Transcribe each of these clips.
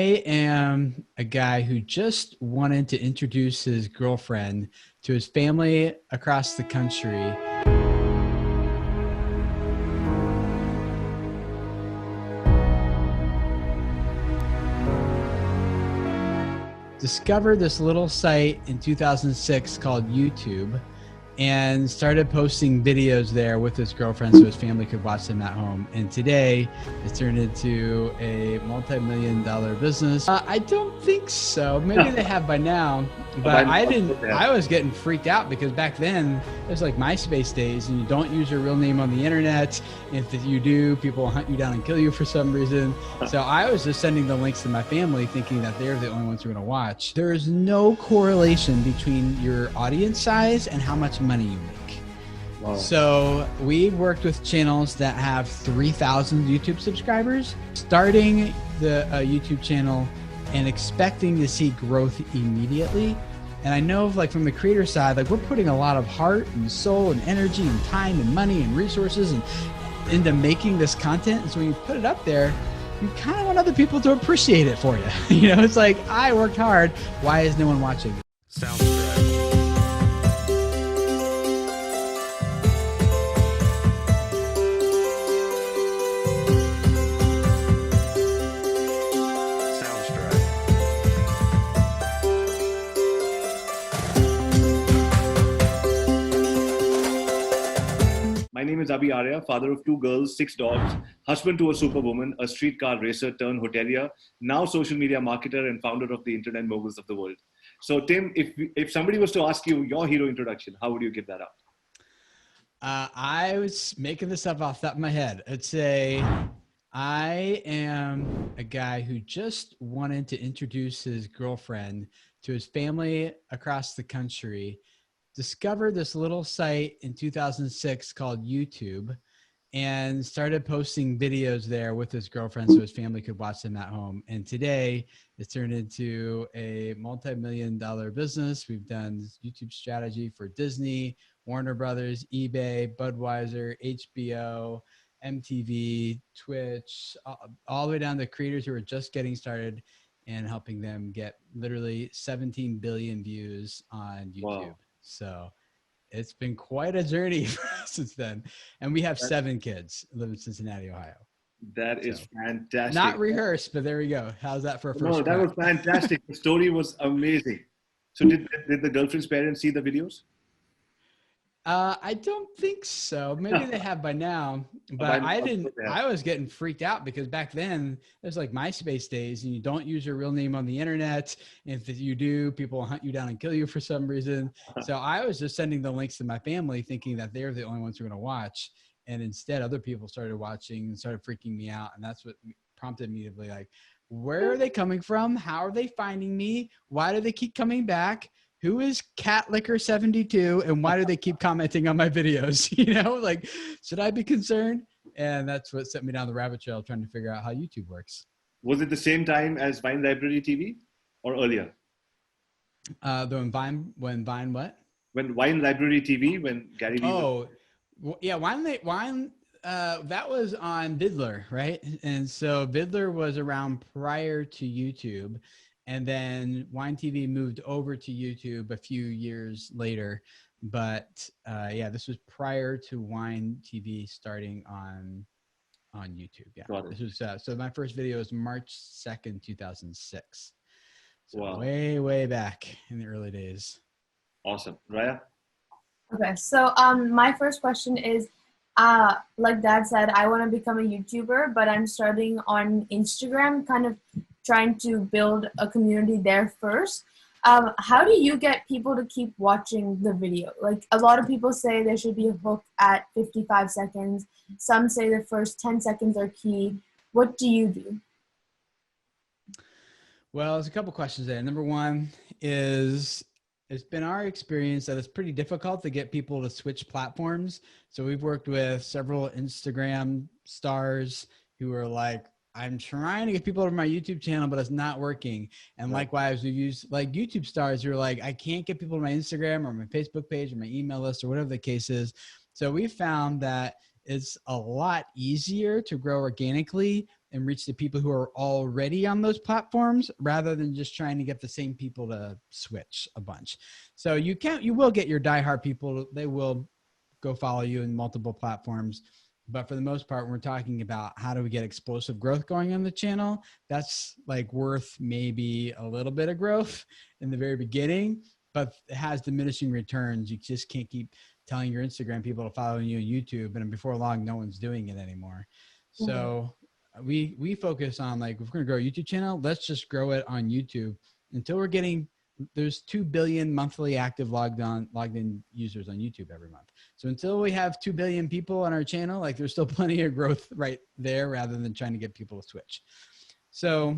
I am a guy who just wanted to introduce his girlfriend to his family across the country. Discovered this little site in 2006 called YouTube and started posting videos there with his girlfriend so his family could watch them at home. And today it's turned into a multi-million-dollar business. I don't think so. Maybe they have by now, but I didn't. I was getting freaked out because back then it was like MySpace days and you don't use your real name on the internet. If you do, people will hunt you down and kill you for some reason. So I was just sending the links to my family thinking that they're the only ones who are going to watch. There is no correlation between your audience size and how much money you make. Wow. So we worked with channels that have 3,000 YouTube subscribers, starting the YouTube channel and expecting to see growth immediately. And I know like from the creator side, like we're putting a lot of heart and soul and energy and time and money and resources and into making this content. And so when you put it up there, you kind of want other people to appreciate it for you. You know, it's like, I worked hard. Why is no one watching? Sounds correct. My name is Abhi Arya, father of 2 girls, 6 dogs, husband to a superwoman, a streetcar racer turned hotelier, now social media marketer and founder of the internet moguls of the world. So Tim, if somebody was to ask you your hero introduction, how would you give that up? I was making this up off the top of my head. I'd say I am a guy who just wanted to introduce his girlfriend to his family across the country. Discovered this little site in 2006 called YouTube and started posting videos there with his girlfriend so his family could watch them at home. And today it's turned into a multi-million-dollar business. We've done YouTube strategy for Disney, Warner Brothers, eBay, Budweiser, HBO, MTV, Twitch, all the way down to creators who are just getting started and helping them get literally 17 billion views on YouTube. Wow. So it's been quite a journey since then. And we have 7 kids live in Cincinnati, Ohio. That is fantastic. Not rehearsed, but there we go. How's that for a first? No, that was fantastic. The story was amazing. So did the girlfriend's parents see the videos? I don't think so. Maybe they have by now, but I didn't. I was getting freaked out because back then it was like MySpace days and you don't use your real name on the internet. If you do, people will hunt you down and kill you for some reason. So I was just sending the links to my family thinking that they're the only ones who are going to watch. And instead other people started watching and started freaking me out. And that's what prompted me to be like, where are they coming from? How are they finding me? Why do they keep coming back? Who is Cat Liquor 72 and why do they keep commenting on my videos? You know, like, should I be concerned? And that's what sent me down the rabbit trail trying to figure out how YouTube works. Was it the same time as Vine Library TV or earlier? When Vine what? When Vine Library TV, when Garyvee. Oh, yeah. Vine, that was on Vidler, right? And so Vidler was around prior to YouTube. And then Wine TV moved over to YouTube a few years later. But yeah, this was prior to Wine TV starting on YouTube. Yeah, this was so my first video was March 2nd, 2006. So wow. way back in the early days. Awesome. Raya? Okay, so my first question is, like Dad said, I want to become a YouTuber, but I'm starting on Instagram, kind of trying to build a community there first. How do you get people to keep watching the video? Like a lot of people say there should be a hook at 55 seconds. Some say the first 10 seconds are key. What do you do? Well, there's a couple questions there. Number one is, it's been our experience that it's pretty difficult to get people to switch platforms. So we've worked with several Instagram stars who are like, I'm trying to get people to my YouTube channel, but it's not working. And likewise, we've used like YouTube stars who are like, I can't get people to my Instagram or my Facebook page or my email list or whatever the case is. So we found that it's a lot easier to grow organically and reach the people who are already on those platforms rather than just trying to get the same people to switch a bunch. So you will get your diehard people. They will go follow you in multiple platforms. But for the most part, when we're talking about how do we get explosive growth going on the channel, that's like worth maybe a little bit of growth in the very beginning, but it has diminishing returns. You just can't keep telling your Instagram people to follow you on YouTube, and before long, no one's doing it anymore. So we focus on, like, if we're going to grow a YouTube channel, let's just grow it on YouTube until we're getting, there's 2 billion monthly active logged in users on YouTube every month. So until we have 2 billion people on our channel, like, there's still plenty of growth right there rather than trying to get people to switch. So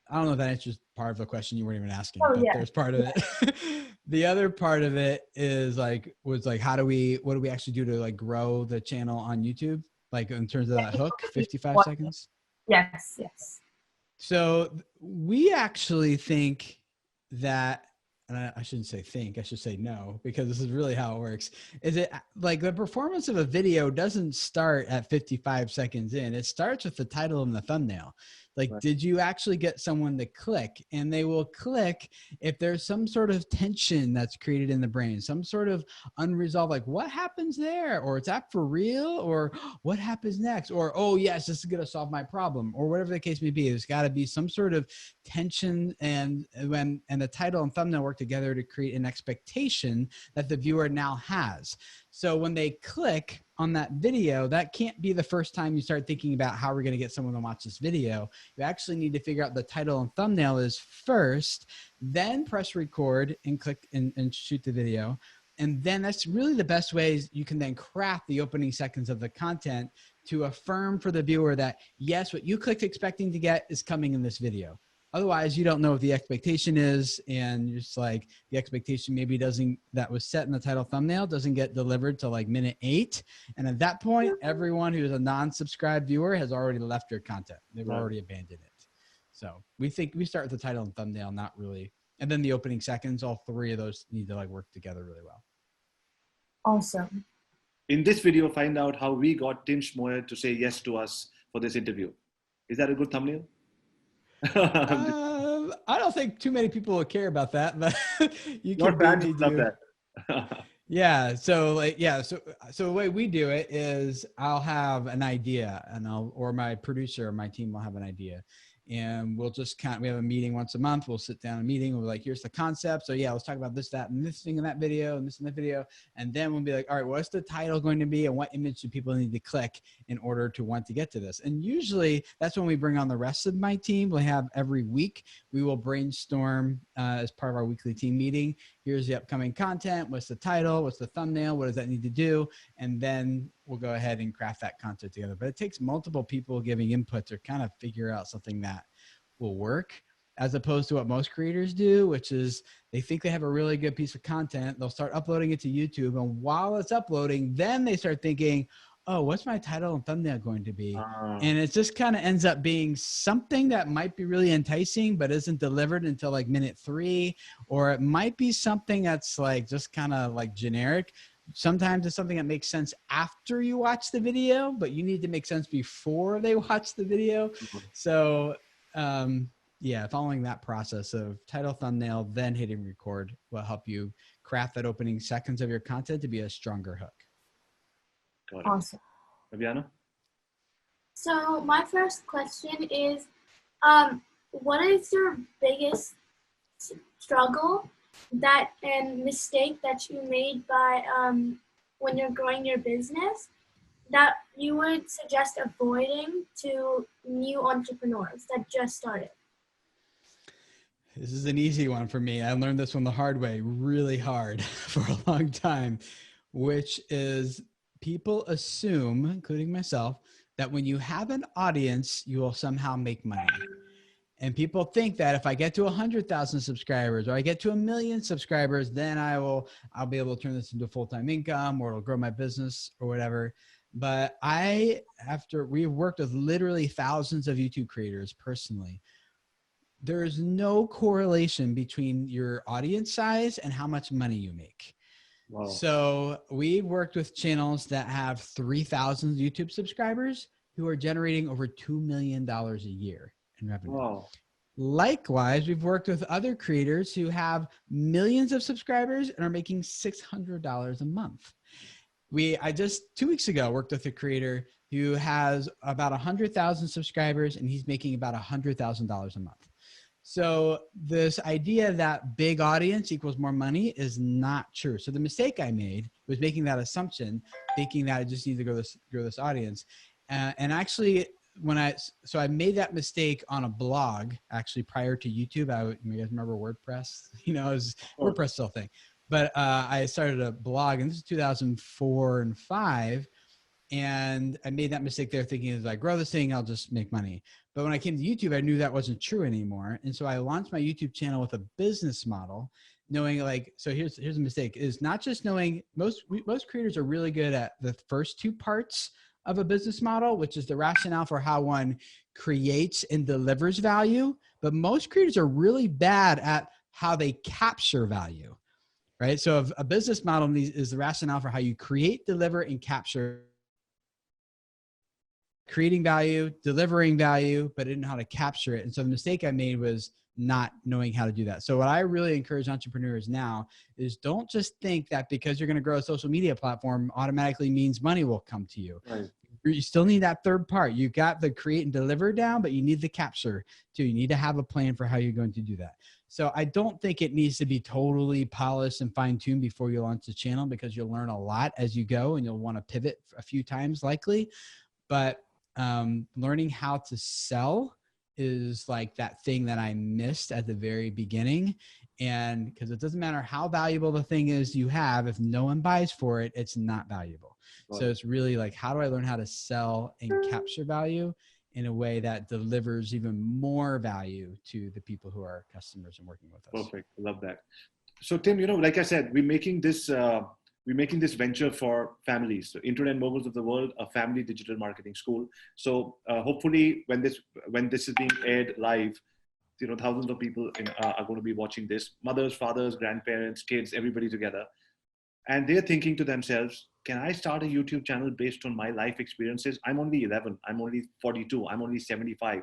I don't know if that answers part of the question you weren't even asking, but there's part of it. The other part of it is what do we actually do to like grow the channel on YouTube? Like in terms of that hook, 55 seconds? Yes. So we actually think that, and I shouldn't say think, I should say no, because this is really how it works. Is it like the performance of a video doesn't start at 55 seconds in, it starts with the title and the thumbnail. Like, did you actually get someone to click? And they will click if there's some sort of tension that's created in the brain, some sort of unresolved, like, what happens there? Or, it's that for real? Or, what happens next? Or, oh yes, this is going to solve my problem, or whatever the case may be. There's got to be some sort of tension, and the title and thumbnail work together to create an expectation that the viewer now has. So when they click on that video, that can't be the first time you start thinking about how we're going to get someone to watch this video. You actually need to figure out the title and thumbnail is first, then press record and click and shoot the video. And then that's really the best ways you can then craft the opening seconds of the content to affirm for the viewer that, yes, what you clicked expecting to get is coming in this video. Otherwise, you don't know what the expectation is, and you're just like, the expectation maybe that was set in the title thumbnail doesn't get delivered till like minute 8. And at that point, everyone who's a non-subscribed viewer has already left your content. They've already abandoned it. So we think we start with the title and thumbnail, not really. And then the opening seconds, all three of those need to like work together really well. Awesome. In this video, find out how we got Tim Schmoyer to say yes to us for this interview. Is that a good thumbnail? I don't think too many people will care about that, but you Your can fans love that. Yeah. So so the way we do it is I'll have an idea, and or my producer or my team will have an idea, and we'll just we have a meeting once a month. We'll sit down in a meeting. We'll be like, here's the concept. So yeah, let's talk about this, that, and this thing in that video, and this in that video. And then we'll be like, all right, what's the title going to be, and what image do people need to click in order to want to get to this? And usually that's when we bring on the rest of my team. We'll have every week, we will brainstorm as part of our weekly team meeting. Here's the upcoming content. What's the title? What's the thumbnail? What does that need to do? And then we'll go ahead and craft that content together. But it takes multiple people giving input to kind of figure out something that will work, as opposed to what most creators do, which is they think they have a really good piece of content. They'll start uploading it to YouTube. And while it's uploading, then they start thinking, oh, what's my title and thumbnail going to be? And it just kind of ends up being something that might be really enticing, but isn't delivered until like minute 3, or it might be something that's like just kind of like generic. Sometimes it's something that makes sense after you watch the video, but you need to make sense before they watch the video. So yeah, following that process of title, thumbnail, then hitting record will help you craft that opening seconds of your content to be a stronger hook. Got it. Awesome. Aviana? So my first question is, what is your biggest struggle and mistake that you made by when you're growing your business that you would suggest avoiding to new entrepreneurs that just started? This is an easy one for me. I learned this one the hard way, really hard for a long time, which is people assume, including myself, that when you have an audience, you will somehow make money. And people think that if I get to 100,000 subscribers or I get to 1 million subscribers, then I'll be able to turn this into full-time income, or it'll grow my business or whatever. But we've worked with literally thousands of YouTube creators personally. There is no correlation between your audience size and how much money you make. Wow. So we worked with channels that have 3,000 YouTube subscribers who are generating over $2 million a year in revenue. Wow. Likewise, we've worked with other creators who have millions of subscribers and are making $600 a month. I just 2 weeks ago worked with a creator who has about 100,000 subscribers and he's making about $100,000 a month. So this idea that big audience equals more money is not true. So the mistake I made was making that assumption, thinking that I just need to grow this audience. And actually, I made that mistake on a blog actually prior to YouTube. You guys remember WordPress? It was WordPress still a thing. But I started a blog, and this is 2004 and 5. And I made that mistake there thinking as I grow this thing, I'll just make money. But when I came to YouTube, I knew that wasn't true anymore. And so I launched my YouTube channel with a business model, knowing so here's a mistake, is not just knowing most creators are really good at the first two parts of a business model, which is the rationale for how one creates and delivers value. But most creators are really bad at how they capture value, right? So a business model is the rationale for how you create, deliver, and capture. Creating value, delivering value, but I didn't know how to capture it. And so the mistake I made was not knowing how to do that. So what I really encourage entrepreneurs now is don't just think that because you're going to grow a social media platform automatically means money will come to you. Right. You still need that third part. You got the create and deliver down, but you need the capture too. You need to have a plan for how you're going to do that. So I don't think it needs to be totally polished and fine-tuned before you launch the channel, because you'll learn a lot as you go and you'll want to pivot a few times likely. But learning how to sell is like that thing that I missed at the very beginning. And because it doesn't matter how valuable the thing is you have, if no one buys for it, it's not valuable. Right. So it's really like, how do I learn how to sell and capture value in a way that delivers even more value to the people who are customers and working with us? Perfect. I love that. So Tim, like I said, we're making this venture for families. So Internet Moguls of the World, a family digital marketing school. So hopefully when this is being aired live, thousands of people are going to be watching this, mothers, fathers, grandparents, kids, everybody together. And they're thinking to themselves, can I start a YouTube channel based on my life experiences? I'm only 11, I'm only 42, I'm only 75.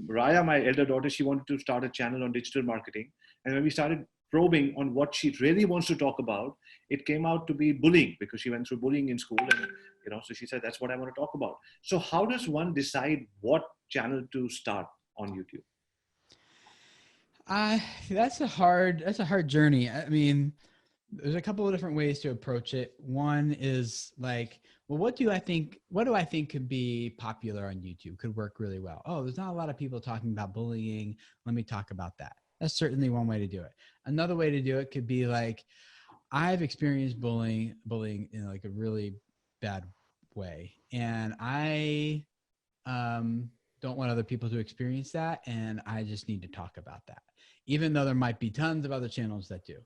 Raya, my elder daughter, she wanted to start a channel on digital marketing. And when we started probing on what she really wants to talk about, it came out to be bullying, because she went through bullying in school, and so she said, that's what I want to talk about. So how does one decide what channel to start on YouTube? That's a hard journey. I mean, there's a couple of different ways to approach it. One is like, well, what do I think could be popular on YouTube, could work really well? Oh, there's not a lot of people talking about bullying. Let me talk about that. That's certainly one way to do it. Another way to do it could be like, I've experienced bullying in like a really bad way. And I don't want other people to experience that. And I just need to talk about that, even though there might be tons of other channels that do.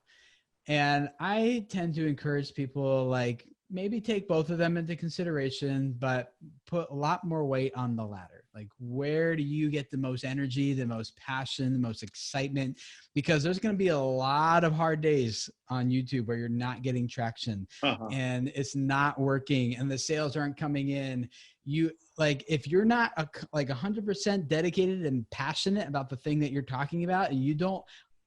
And I tend to encourage people, like, maybe take both of them into consideration, but put a lot more weight on the latter. Like, where do you get the most energy, the most passion, the most excitement? Because there's going to be a lot of hard days on YouTube where you're not getting traction and it's not working and the sales aren't coming in. If you're not 100% dedicated and passionate about the thing that you're talking about, and you don't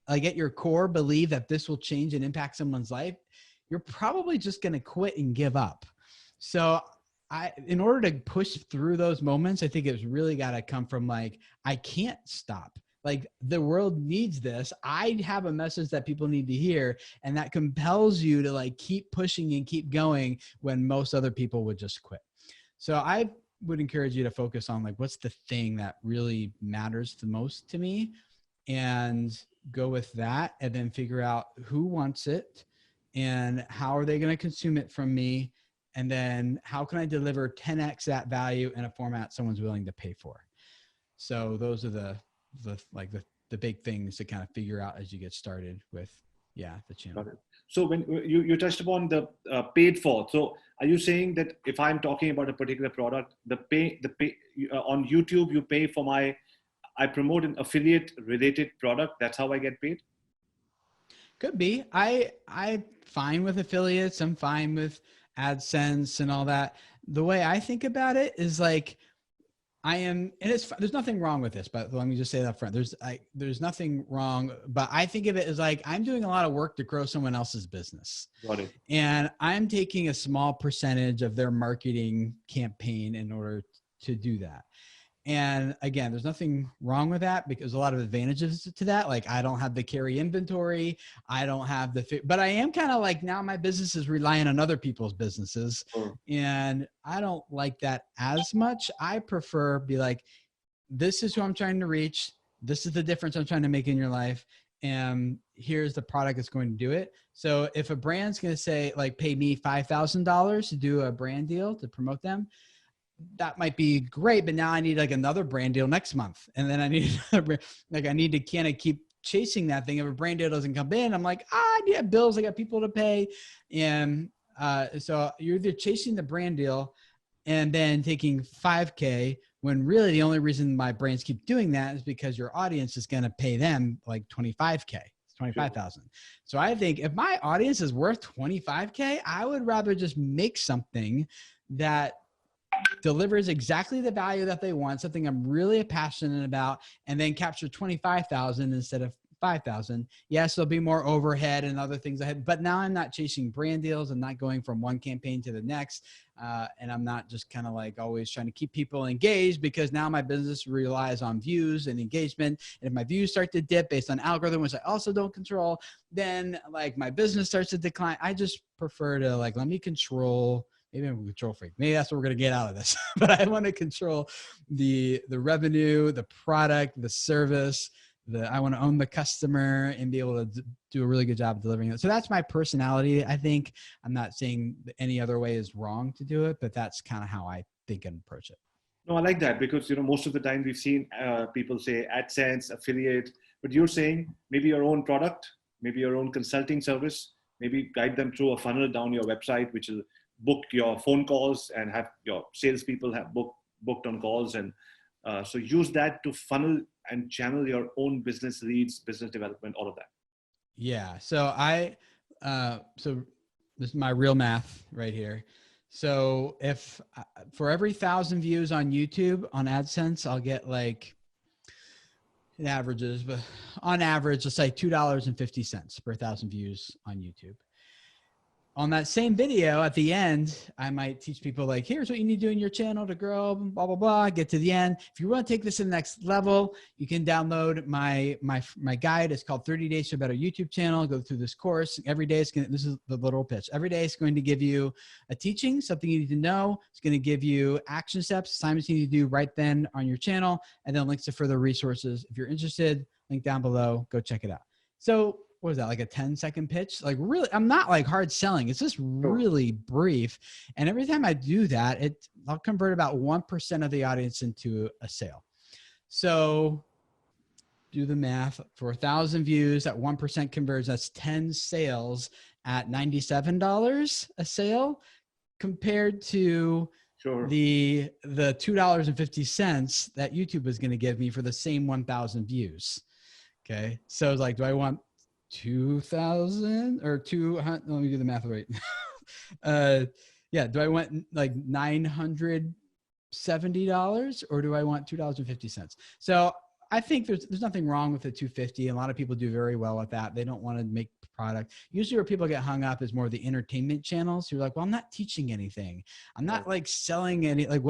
at your core believe that this will change and impact someone's life, you're probably just going to quit and give up. So in order to push through those moments, I think it's really got to come from like, I can't stop. Like, the world needs this. I have a message that people need to hear, and that compels you to like keep pushing and keep going when most other people would just quit. So I would encourage you to focus on like, what's the thing that really matters the most to me, and go with that, and then figure out who wants it and how are they going to consume it from me. And then how can I deliver 10x that value in a format someone's willing to pay for? So those are the big things to kind of figure out as you get started with, the channel. Got it. So when you touched upon the paid for, so are you saying that if I'm talking about a particular product, the pay on YouTube, you pay for I promote an affiliate related product, that's how I get paid? Could be. I'm fine with affiliates. I'm fine with AdSense and all that. The way I think about it is like, I am, and there's nothing wrong with this, but let me just say that up front. There's nothing wrong, but I think of it as like, I'm doing a lot of work to grow someone else's business. Got it. And I'm taking a small percentage of their marketing campaign in order to do that. And again, there's nothing wrong with that because a lot of advantages to that. Like I don't have the carry inventory. I don't have but I am kind of like now my business is relying on other people's businesses. And I don't like that as much. I prefer be like, this is who I'm trying to reach. This is the difference I'm trying to make in your life. And here's the product that's going to do it. So if a brand's going to say like, pay me $5,000 to do a brand deal to promote them, that might be great, but now I need like another brand deal next month. And then I need another, like I need to kind of keep chasing that thing. If a brand deal doesn't come in, I'm like, I have bills, I got people to pay. And so you're either chasing the brand deal and then taking 5K when really the only reason my brands keep doing that is because your audience is going to pay them like 25K. 25,000. So I think if my audience is worth 25K, I would rather just make something that delivers exactly the value that they want, something I'm really passionate about, and then capture 25,000 instead of 5,000. Yes, there'll be more overhead and other things ahead, but now I'm not chasing brand deals. I'm not going from one campaign to the next. And I'm not just kind of like always trying to keep people engaged because now my business relies on views and engagement. And if my views start to dip based on algorithm, which I also don't control, then like my business starts to decline. I just prefer to like, let me control. Maybe I'm a control freak. Maybe that's what we're going to get out of this, but I want to control the revenue, the product, the service, I want to own the customer and be able to do a really good job of delivering it. So that's my personality. I think I'm not saying any other way is wrong to do it, but that's kind of how I think and approach it. No, I like that because, most of the time we've seen people say AdSense, affiliate, but you're saying maybe your own product, maybe your own consulting service, maybe guide them through a funnel down your website, which will book your phone calls and have your salespeople have booked on calls. And so use that to funnel and channel your own business leads, business development, all of that. Yeah. So so this is my real math right here. So if for every 1,000 views on YouTube on AdSense, I'll get like, it averages, but on average, let's say $2.50 per 1,000 views on YouTube. On that same video at the end, I might teach people like, here's what you need to do in your channel to grow, blah, blah, blah, get to the end. If you want to take this to the next level, you can download my guide. It's called 30 Days to a Better YouTube Channel. Go through this course. Every day, this is the literal pitch. Every day it's going to give you a teaching, something you need to know. It's going to give you action steps, assignments you need to do right then on your channel, and then links to further resources. If you're interested, link down below, go check it out. So what was that, like a 10-second pitch? Like really, I'm not like hard selling. It's just really brief. And every time I do that, I'll convert about 1% of the audience into a sale. So do the math. For 1,000 views, that 1% converts, that's 10 sales at $97 a sale compared to the $2.50 that YouTube was going to give me for the same 1,000 views. Okay. So it's like, do I want 2,000 or 200? Let me do the math right. Yeah. Do I want like $970 or do I want $2.50? So I think there's nothing wrong with the 250. A lot of people do very well with that. They don't want to make product. Usually where people get hung up is more the entertainment channels. You're like, well, I'm not teaching anything. I'm not like selling any, like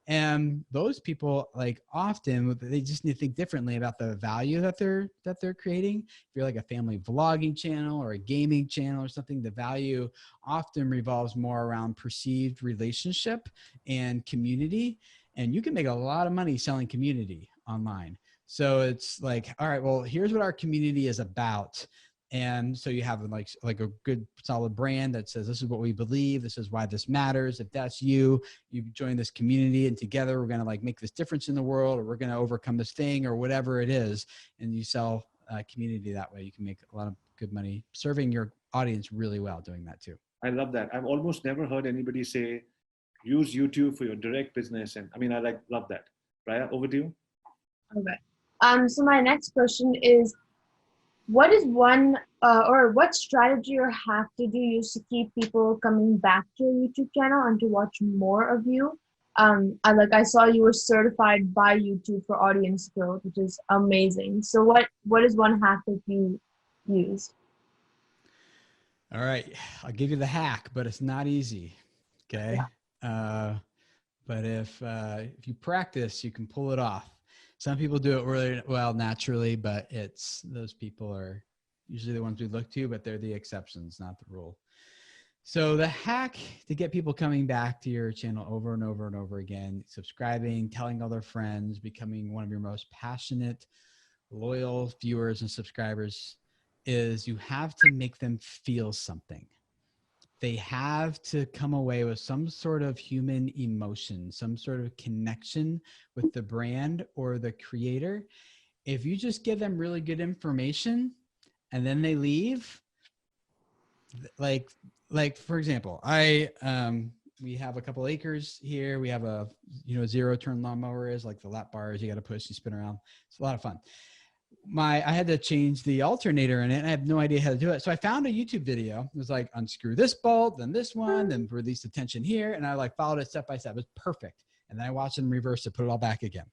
and those people like often they just need to think differently about the value that they're creating. If you're like a family vlogging channel or a gaming channel or something, the value often revolves more around perceived relationship and community. And you can make a lot of money selling community online. So it's like, all right, well, here's what our community is about. And so you have like a good solid brand that says, this is what we believe. This is why this matters. If that's you join this community and together we're going to like make this difference in the world, or we're going to overcome this thing or whatever it is. And you sell community that way. You can make a lot of good money serving your audience really well doing that too. I love that. I've almost never heard anybody say, use YouTube for your direct business. And I mean, love that. Raya, over to you. Okay. So my next question is, what is one or what strategy or hack did you use to keep people coming back to your YouTube channel and to watch more of you? I saw you were certified by YouTube for audience growth, which is amazing. So what is one hack that you use? All right, I'll give you the hack, but it's not easy. Okay. But if you practice, you can pull it off. Some people do it really well naturally, but those people are usually the ones we look to, but they're the exceptions, not the rule. So the hack to get people coming back to your channel over and over and over again, subscribing, telling all their friends, becoming one of your most passionate, loyal viewers and subscribers, is you have to make them feel something. They have to come away with some sort of human emotion, some sort of connection with the brand or the creator. If you just give them really good information and then they leave, like for example, we have a couple acres here. We have a, 0-turn lawnmower is like the lap bars. You got to push, you spin around. It's a lot of fun. I had to change the alternator in it, and I have no idea how to do it. So I found a YouTube video. It was like, unscrew this bolt, then this one, then release the tension here. And I followed it step by step. It was perfect. And then I watched them reverse it, put it all back again.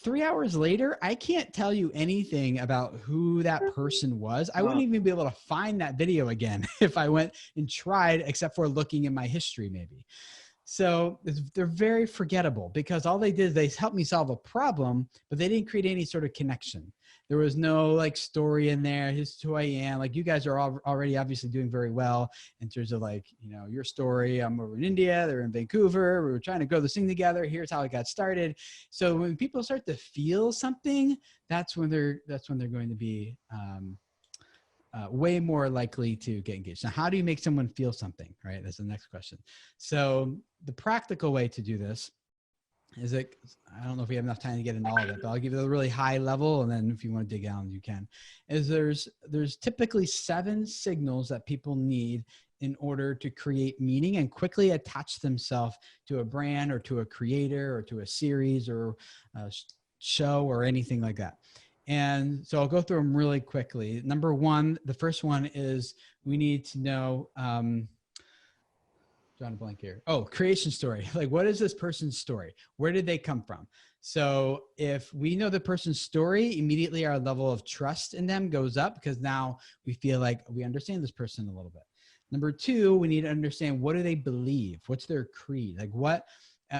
3 hours later, I can't tell you anything about who that person was. I wouldn't even be able to find that video again if I went and tried, except for looking in my history maybe. So they're very forgettable because all they did is they helped me solve a problem, but they didn't create any sort of connection. There was no story in there. Here's who I am. You guys are already obviously doing very well in terms of your story. I'm over in India. They're in Vancouver. We were trying to grow this thing together. Here's how it got started. So when people start to feel something, that's when they're going to be way more likely to get engaged. Now, how do you make someone feel something, right? That's the next question. So the practical way to do this is I don't know if we have enough time to get into all of it, but I'll give you a really high level. And then if you want to dig down, you can. There's typically 7 signals that people need in order to create meaning and quickly attach themselves to a brand or to a creator or to a series or a show or anything like that. And so I'll go through them really quickly. Number 1, the first one is we need to know, drawing a blank here. Oh, creation story. What is this person's story? Where did they come from? So if we know the person's story, immediately our level of trust in them goes up because now we feel like we understand this person a little bit. Number 2, we need to understand, what do they believe? What's their creed?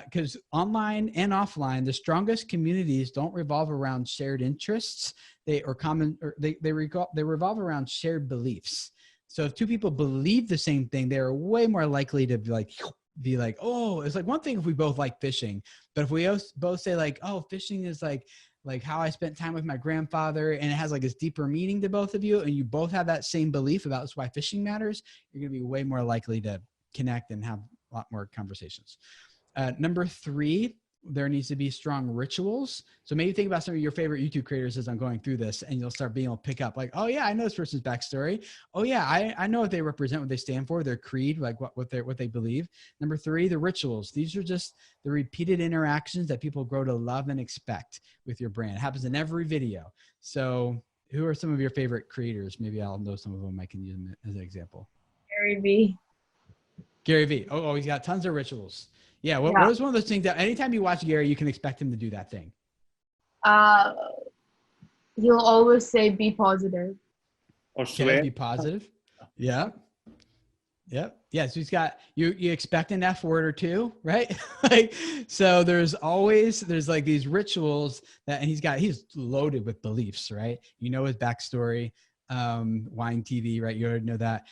Because online and offline, the strongest communities don't revolve around shared interests. They revolve around shared beliefs. So if 2 people believe the same thing, they're way more likely to be like, oh, it's one thing if we both like fishing, but if we both say oh, fishing is like how I spent time with my grandfather, and it has this deeper meaning to both of you, and you both have that same belief about why fishing matters, you're going to be way more likely to connect and have a lot more conversations. Number 3, there needs to be strong rituals. So maybe think about some of your favorite YouTube creators as I'm going through this, and you'll start being able to pick up oh yeah, I know this person's backstory. Oh yeah, I know what they represent, what they stand for, their creed, what they believe. Number 3, the rituals. These are just the repeated interactions that people grow to love and expect with your brand. It happens in every video. So who are some of your favorite creators? Maybe I'll know some of them. I can use them as an example. Garyvee. Garyvee. Oh, he's got tons of rituals. Yeah. What is one of those things that anytime you watch Gary, you can expect him to do that thing? He'll always say, be positive. Or swear. Be positive. Yeah. Yep. Yeah. So he's got, you expect an F word or 2, right? So there's these rituals and he's loaded with beliefs, right? You know his backstory, Wine TV, right? You already know that.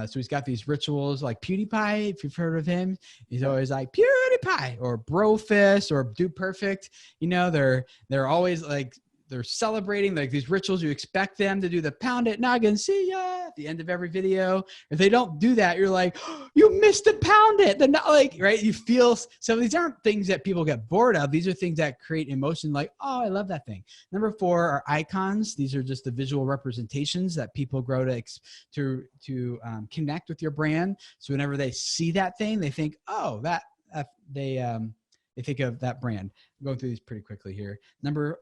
So he's got these rituals like PewDiePie, if you've heard of him. He's always like PewDiePie or Brofist or Do Perfect. They're always they're celebrating these rituals. You expect them to do the pound it noggin, see ya at the end of every video. If they don't do that, you're like, oh, you missed the pound it. They're not right. You feel, so these aren't things that people get bored of. These are things that create emotion oh, I love that thing. Number 4 are icons. These are just the visual representations that people grow to connect with your brand. So whenever they see that thing, they think, oh, they think of that brand. I'm going through these pretty quickly here. Number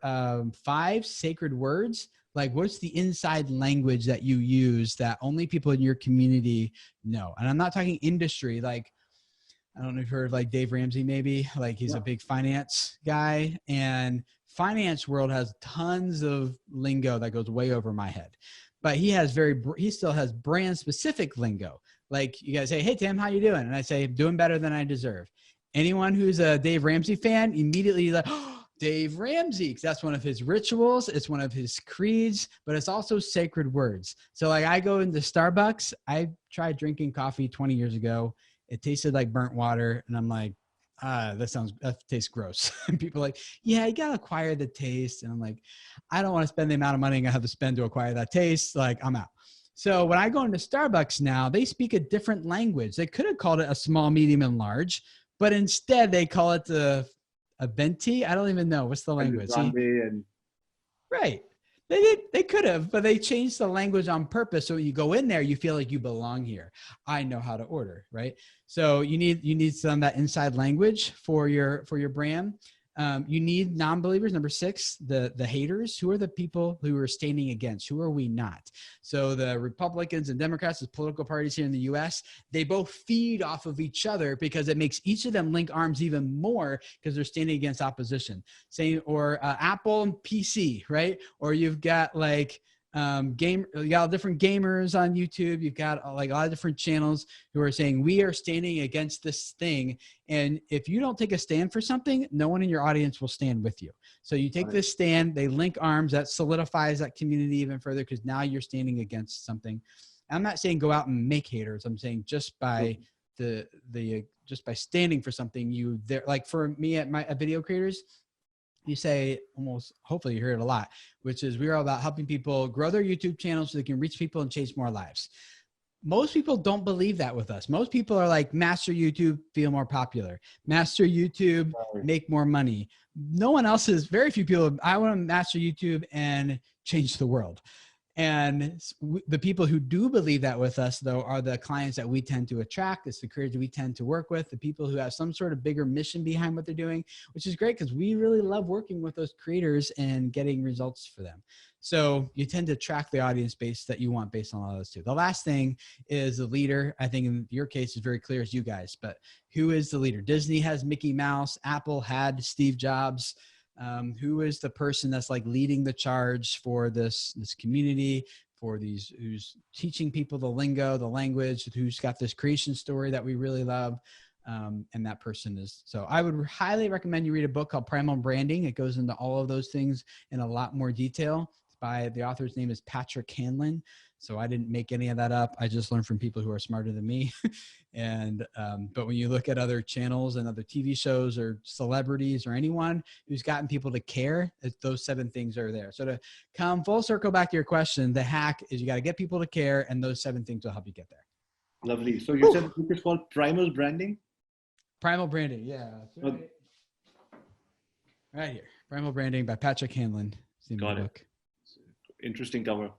5, sacred words. What's the inside language that you use that only people in your community know? And I'm not talking industry. I don't know if you've heard of like Dave Ramsey, maybe. Like he's a big finance guy, and finance world has tons of lingo that goes way over my head. But he still has brand specific lingo. Like you guys say, hey Tim, how you doing? And I say, doing better than I deserve. Anyone who's a Dave Ramsey fan immediately like, oh, Dave Ramsey, because that's one of his rituals. It's one of his creeds, but it's also sacred words. So like I go into Starbucks. I tried drinking coffee 20 years ago. It tasted like burnt water. And I'm like, that tastes gross. And people are like, yeah, you got to acquire the taste. And I'm like, I don't want to spend the amount of money I have to spend to acquire that taste. Like I'm out. So when I go into Starbucks now, they speak a different language. They could have called it a small, medium, and large, but instead they call it a venti. I don't even know. What's the language? Right. They could have, but they changed the language on purpose. So when you go in there, you feel like you belong here. I know how to order, right? So you need some of that inside language for your brand. You need non-believers. Number 6, the haters. Who are the people who are standing against? Who are we not? So the Republicans and Democrats, as political parties here in the US, they both feed off of each other because it makes each of them link arms even more because they're standing against opposition. Or Apple and PC, right? Or you've got like you got different gamers on YouTube. You've got like a lot of different channels who are saying we are standing against this thing. And if you don't take a stand for something, no one in your audience will stand with you. So you take this stand, they link arms, that solidifies that community even further because now you're standing against something. I'm not saying go out and make haters. I'm saying just by just by standing for something, like for me at Video Creators, you say hopefully you hear it a lot, which is we're all about helping people grow their YouTube channels so they can reach people and change more lives. Most people don't believe that with us. Most people are like, master YouTube, feel more popular. Master YouTube, make more money. Very few people, I want to master YouTube and change the world. And the people who do believe that with us, though, are the clients that we tend to attract. It's the creators we tend to work with, the people who have some sort of bigger mission behind what they're doing, which is great because we really love working with those creators and getting results for them. So you tend to track the audience base that you want based on all those two. The last thing is the leader. I think in your case is very clear as you guys, but who is the leader? Disney has Mickey Mouse. Apple had Steve Jobs. Who is the person that's like leading the charge for this community, for who's teaching people the lingo, the language, who's got this creation story that we really love. And that person is, so I would highly recommend you read a book called Primal Branding. It goes into all of those things in a lot more detail. The author's name is Patrick Hanlon. So I didn't make any of that up. I just learned from people who are smarter than me. But when you look at other channels and other TV shows or celebrities or anyone who's gotten people to care, those 7 things are there. So to come full circle back to your question, the hack is you got to get people to care, and those 7 things will help you get there. Lovely. So you said the book is called Primal Branding? Primal Branding, yeah. That's right. Right here. Primal Branding by Patrick Hanlon. Got it. Interesting cover.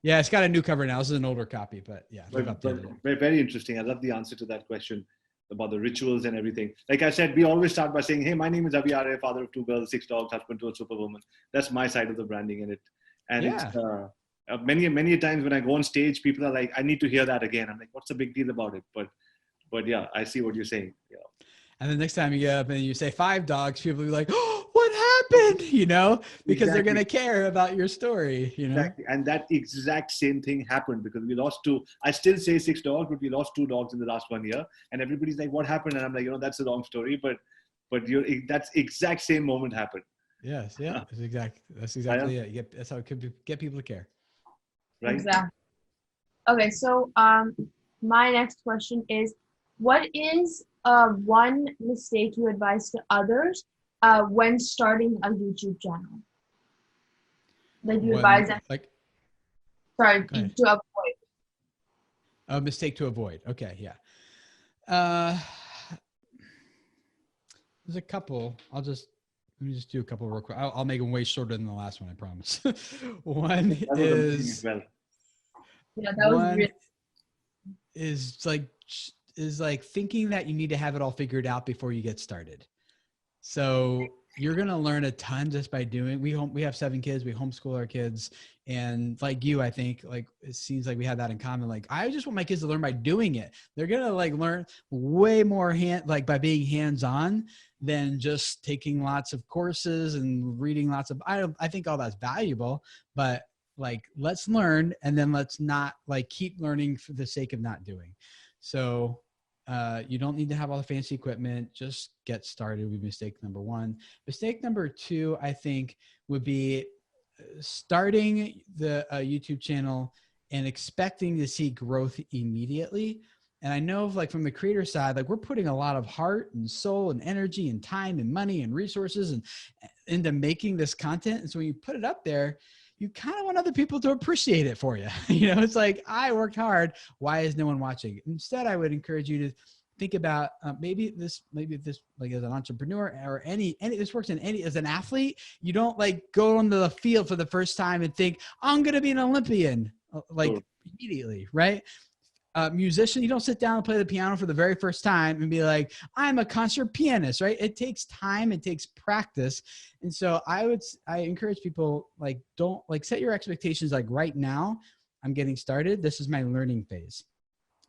Yeah, it's got a new cover now. This is an older copy, but yeah. Very interesting. I love the answer to that question about the rituals and everything. Like I said, we always start by saying, hey, my name is Avi Arya, father of 2 girls, 6 dogs, husband to a superwoman. That's my side of the branding in it. And it's many times when I go on stage, people are like, I need to hear that again. I'm like, what's the big deal about it? But yeah, I see what you're saying. Yeah. And the next time you get up and you say 5 dogs, people will be like, oh, what happened? Because they're going to care about your story, Exactly. And that exact same thing happened because we lost 2. I still say 6 dogs, but we lost 2 dogs in the last 1 year. And everybody's like, what happened? And I'm like, that's a long story, but that's exact same moment happened. Yes. Yeah. That's exactly it. That's how it could get people to care. Right. Exactly. Okay. So, my next question is, what is one mistake you advise to others when starting a YouTube channel? Like you advise them, to avoid. A mistake to avoid. Okay, yeah. There's a couple. Let me just do a couple real quick. I'll make them way shorter than the last one, I promise. One is like thinking that you need to have it all figured out before you get started. So you're going to learn a ton just by doing, we have 7 kids, we homeschool our kids. And like you, I think like, it seems like we have that in common. Like, I just want my kids to learn by doing it. They're going to like learn way more by being hands-on than just taking lots of courses and reading lots of, I think all that's valuable, but like, let's learn. And then let's not like keep learning for the sake of not doing. So you don't need to have all the fancy equipment. Just get started would be mistake number 1. Mistake number 2, I think, would be starting the YouTube channel and expecting to see growth immediately. And I know like from the creator side, like we're putting a lot of heart and soul and energy and time and money and resources and into making this content. And so when you put it up there, you kind of want other people to appreciate it for you. You know, it's like, I worked hard. Why is no one watching? Instead, I would encourage you to think about maybe this like as an entrepreneur or any, this works in any, as an athlete, you don't like go onto the field for the first time and think, I'm going to be an Olympian, like immediately, right? Musician, you don't sit down and play the piano for the very first time and be like, I'm a concert pianist, right? It takes time, it takes practice. And so I encourage people, like, don't like set your expectations. Like right now, I'm getting started. This is my learning phase.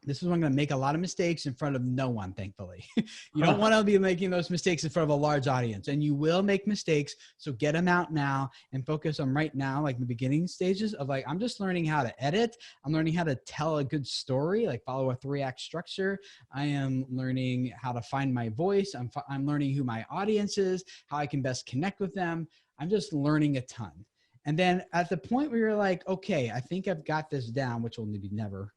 This is when I'm going to make a lot of mistakes in front of no one, thankfully. You don't want to be making those mistakes in front of a large audience, and you will make mistakes. So get them out now and focus on right now, like the beginning stages of like, I'm just learning how to edit. I'm learning how to tell a good story, like follow a 3-act structure. I am learning how to find my voice. I'm learning who my audience is, how I can best connect with them. I'm just learning a ton. And then at the point where you're like, okay, I think I've got this down, which will be never.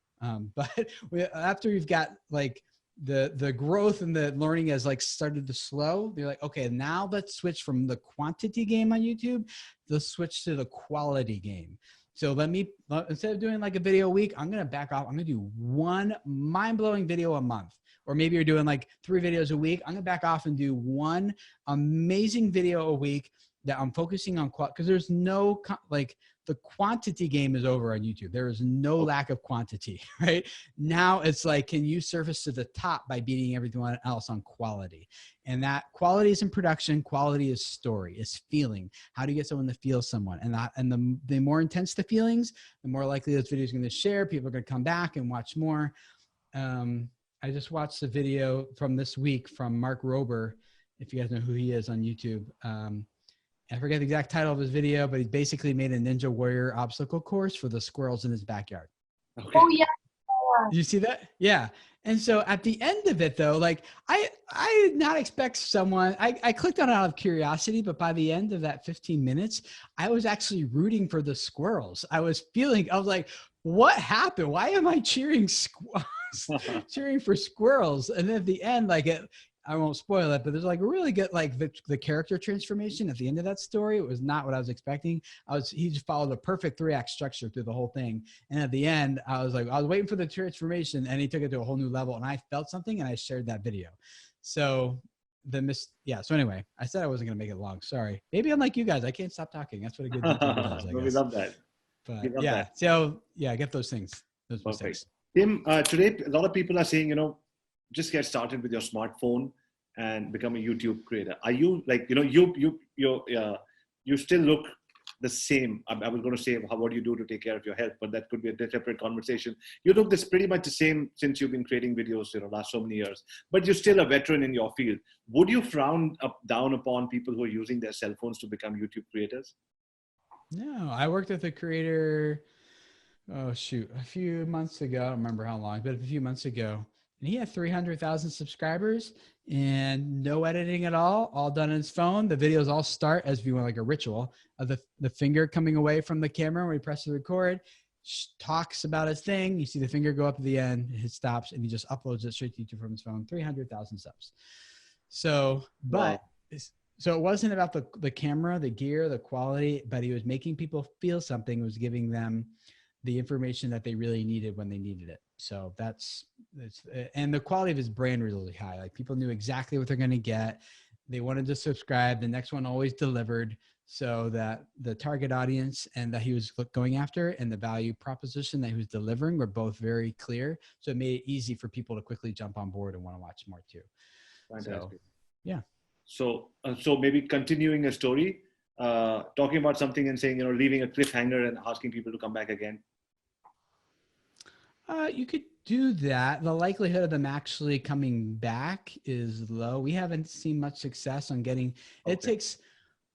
But after you've got like the growth and the learning has like started to slow, you're like, okay, now let's switch from the quantity game on YouTube, let's switch to the quality game. So instead of doing like a video a week, I'm going to back off. I'm going to do 1 mind-blowing video a month. Or maybe you're doing like 3 videos a week. I'm going to back off and do 1 amazing video a week that I'm focusing on, because there's no like, the quantity game is over on YouTube. There is no lack of quantity, right? Now it's like, can you surface to the top by beating everyone else on quality? And that quality is in production. Quality is story, is feeling. How do you get someone to feel someone? And the more intense the feelings, the more likely those videos are going to share. People are going to come back and watch more. I just watched a video from this week from Mark Rober, if you guys know who he is on YouTube. I forget the exact title of his video, but he basically made a Ninja Warrior obstacle course for the squirrels in his backyard. Okay. Oh yeah. Did you see that? Yeah. And so at the end of it though, like I did not expect someone, I clicked on it out of curiosity, but by the end of that 15 minutes, I was actually rooting for the squirrels. I was like, what happened? Why am I cheering cheering for squirrels? And then at the end, like I won't spoil it, but there's like a really good, like the character transformation at the end of that story. It was not what I was expecting. He just followed a perfect 3-act structure through the whole thing. And at the end, I was waiting for the transformation, and he took it to a whole new level, and I felt something, and I shared that video. So so anyway, I said I wasn't going to make it long. Sorry. Maybe unlike you guys, I can't stop talking. That's what a good YouTuber does, I guess. We love that. But yeah. That. So yeah, get those things. Those mistakes. Tim, today, a lot of people are saying, just get started with your smartphone and become a YouTube creator. Are you like, you still look the same? I was going to say, what do you do to take care of your health? But that could be a separate conversation. You look pretty much the same since you've been creating videos, last so many years, but you're still a veteran in your field. Would you frown down upon people who are using their cell phones to become YouTube creators? No, I worked with a creator, a few months ago. I don't remember how long, but a few months ago. And he had 300,000 subscribers and no editing at all done on his phone. The videos all start as if you want like a ritual of the finger coming away from the camera when he presses record, talks about his thing. You see the finger go up at the end, it stops, and he just uploads it straight to YouTube from his phone. 300,000 subs. So, so it wasn't about the camera, the gear, the quality, but he was making people feel something, was giving them the information that they really needed when they needed it. So and the quality of his brand was really high. Like people knew exactly what they're going to get. They wanted to subscribe. The next one always delivered, so that the target audience and that he was going after and the value proposition that he was delivering were both very clear. So it made it easy for people to quickly jump on board and want to watch more too. Fantastic. So, yeah. So maybe continuing a story, talking about something and saying, leaving a cliffhanger and asking people to come back again. You could do that. The likelihood of them actually coming back is low. We haven't seen much success on getting, it takes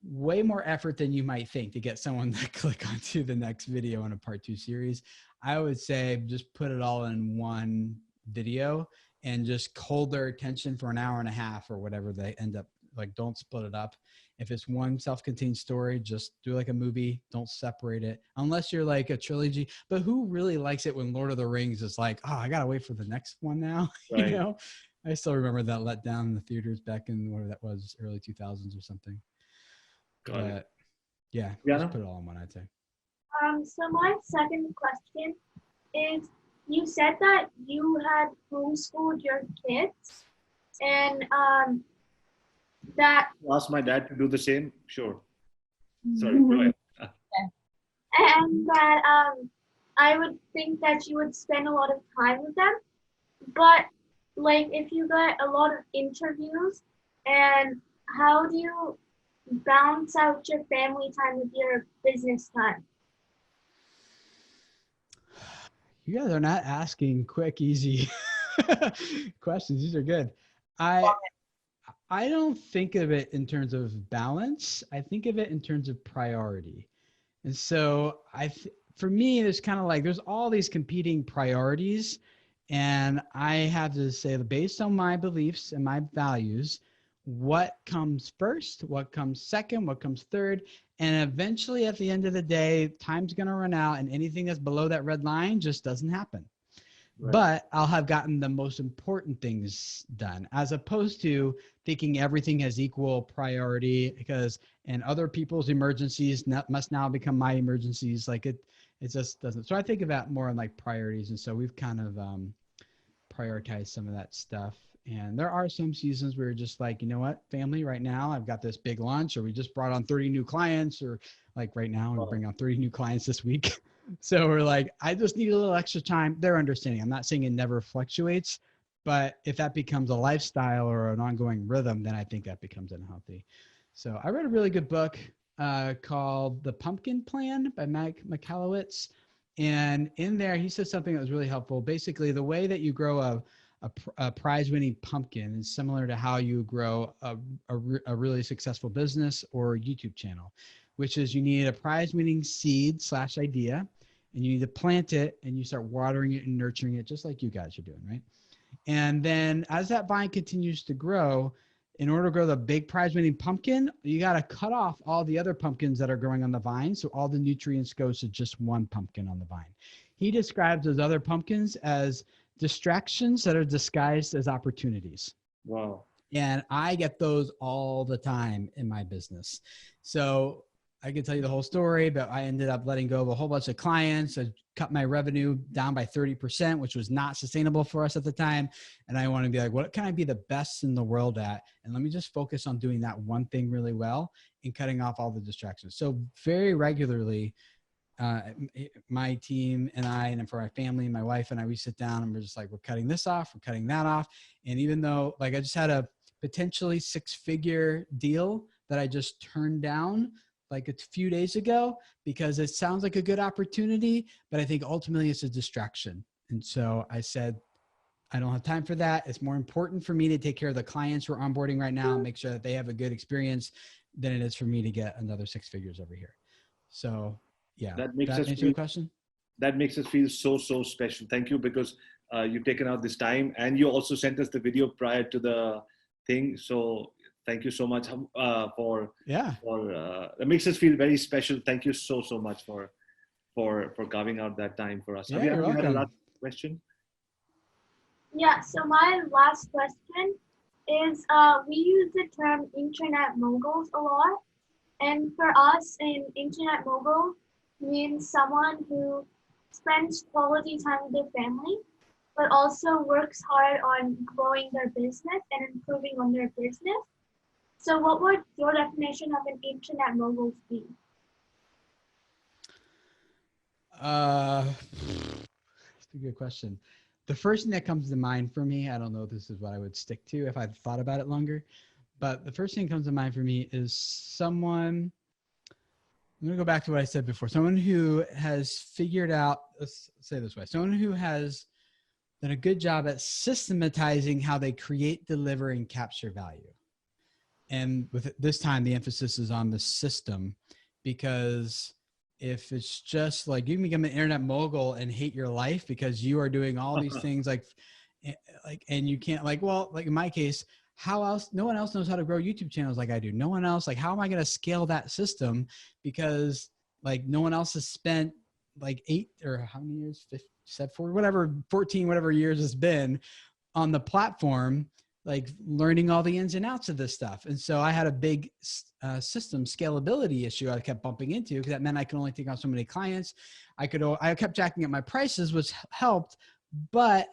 way more effort than you might think to get someone to click onto the next video in a part 2 series. I would say just put it all in one video and just hold their attention for an hour and a half or whatever they end up, like, don't split it up. If it's one self-contained story, just do like a movie. Don't separate it unless you're like a trilogy. But who really likes it when Lord of the Rings is like, oh, I got to wait for the next one now. Right. You know, I still remember that letdown in the theaters back in whatever that was, early 2000s or something. Got it. Yeah, Brianna? just put it all in one, I'd say. So my second question is, you said that you had homeschooled your kids, and that Ask my dad to do the same. Sure. Sorry, go ahead. and that I would think that you would spend a lot of time with them, but like if you get a lot of interviews, and how do you balance out your family time with your business time? You guys are not asking quick, easy questions. These are good. I don't think of it in terms of balance. I think of it in terms of priority. And so for me, there's kind of like, there's all these competing priorities. And I have to say that based on my beliefs and my values, what comes first, what comes second, what comes third. And eventually at the end of the day, time's going to run out and anything that's below that red line just doesn't happen. Right. But I'll have gotten the most important things done, as opposed to thinking everything has equal priority and other people's emergencies must now become my emergencies. Like it just doesn't. So I think about more on like priorities. And so we've kind of prioritized some of that stuff. And there are some seasons where you're just like, you know what, family, right now I've got this big launch, or we just brought on 30 new clients, or like right now we're bringing on 30 new clients this week. So we're like, I just need a little extra time. They're understanding. I'm not saying it never fluctuates, but if that becomes a lifestyle or an ongoing rhythm, then I think that becomes unhealthy. So I read a really good book called The Pumpkin Plan by Mike Michalowicz. And in there, he says something that was really helpful. Basically, the way that you grow a prize-winning pumpkin is similar to how you grow a really successful business or YouTube channel, which is you need a prize-winning seed / idea, and you need to plant it, and you start watering it and nurturing it, just like you guys are doing, right? And then as that vine continues to grow, in order to grow the big prize-winning pumpkin, you got to cut off all the other pumpkins that are growing on the vine, so all the nutrients go to just one pumpkin on the vine. He describes those other pumpkins as distractions that are disguised as opportunities. Wow. And I get those all the time in my business. So I can tell you the whole story, but I ended up letting go of a whole bunch of clients. I cut my revenue down by 30%, which was not sustainable for us at the time. And I want to be like, what can I be the best in the world at? And let me just focus on doing that one thing really well and cutting off all the distractions. So very regularly, my team and I, and for my family, my wife and I, we sit down and we're just like, we're cutting this off, we're cutting that off. And even though like I just had a potentially 6-figure deal that I just turned down like a few days ago because it sounds like a good opportunity, but I think ultimately it's a distraction. And so I said, I don't have time for that. It's more important for me to take care of the clients we're onboarding right now and make sure that they have a good experience than it is for me to get another 6 figures over here. So yeah, that makes answer your question. That makes us feel so special. Thank you, because you've taken out this time, and you also sent us the video prior to the thing. So thank you so much for it makes us feel very special. Thank you so much for carving out that time for us. Yeah, you're welcome. You had a last question? Yeah. So my last question is, we use the term internet moguls a lot, and for us, an internet mogul means someone who spends quality time with their family, but also works hard on growing their business and improving on their business. So what would your definition of an internet mogul be? That's a good question. The first thing that comes to mind for me, I don't know if this is what I would stick to if I'd thought about it longer, but the first thing that comes to mind for me is someone, I'm going to go back to what I said before. Someone who has figured out, let's say it this way, someone who has done a good job at systematizing how they create, deliver, and capture value. And with this time, the emphasis is on the system, because if it's just like you can become an internet mogul and hate your life because you are doing all these things and you can't well, like in my case, how else, no one else knows how to grow YouTube channels like I do. No one else, like, how am I going to scale that system? Because like no one else has spent like 8 or how many years, 14, whatever years it's been on the platform, like learning all the ins and outs of this stuff. And so I had a big system scalability issue I kept bumping into, because that meant I could only take on so many clients. I kept jacking up my prices, which helped, but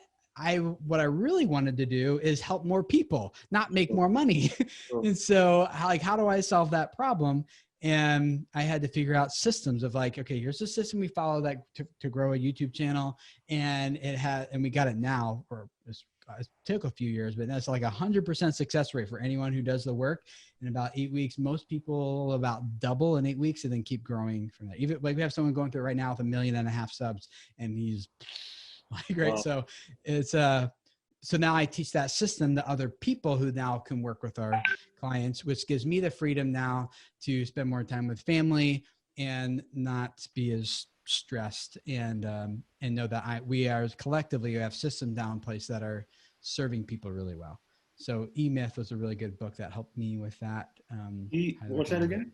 what I really wanted to do is help more people, not make more money. And so how do I solve that problem? And I had to figure out systems of like, okay, here's the system we follow that to grow a YouTube channel. And we got it now, or it took a few years, but that's like 100% success rate for anyone who does the work. In about 8 weeks, most people about double in 8 weeks and then keep growing from there. Even like we have someone going through it right now with 1.5 million subs, and he's like, great. Wow. So it's, so now I teach that system to other people who now can work with our clients, which gives me the freedom now to spend more time with family and not be as stressed, and know that we are collectively have systems down in place that are serving people really well. So E-Myth was a really good book that helped me with that. What's that again?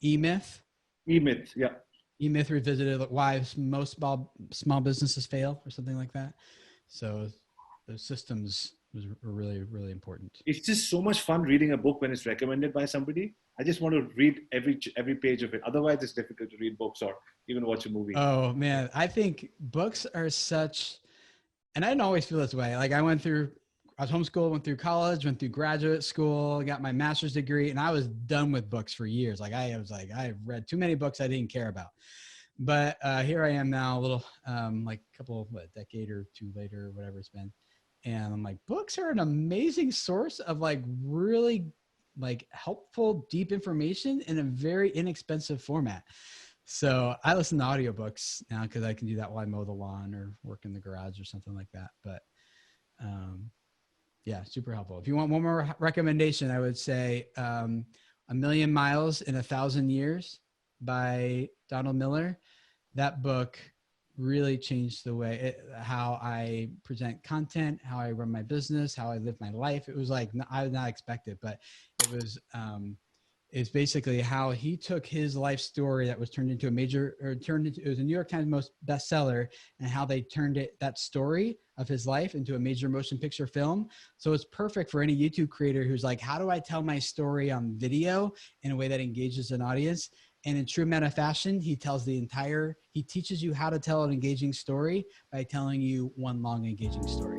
E-Myth. E-Myth, yeah. E-Myth Revisited, why most small businesses fail, or something like that. So those systems were really, really important. It's just so much fun reading a book when it's recommended by somebody. I just want to read every page of it. Otherwise, it's difficult to read books or even watch a movie. Oh man, I think books are such, and I didn't always feel this way. Like I was homeschooled, went through college, went through graduate school, got my master's degree, and I was done with books for years. Like I've read too many books I didn't care about. But here I am now, a little decade or two later, whatever it's been. And I'm like, books are an amazing source of like really like helpful, deep information in a very inexpensive format. So I listen to audiobooks now because I can do that while I mow the lawn or work in the garage or something like that. But yeah, super helpful. If you want one more recommendation, I would say A Million Miles in 1,000 Years by Donald Miller. That book really changed the way how I present content, how I run my business, how I live my life. It was like, I did not expect it, but it was, it's basically how he took his life story that was turned into it was a New York Times most bestseller, and how they turned that story of his life into a major motion picture film. So it's perfect for any YouTube creator who's like, how do I tell my story on video in a way that engages an audience? And in true meta fashion, he teaches you how to tell an engaging story by telling you one long engaging story.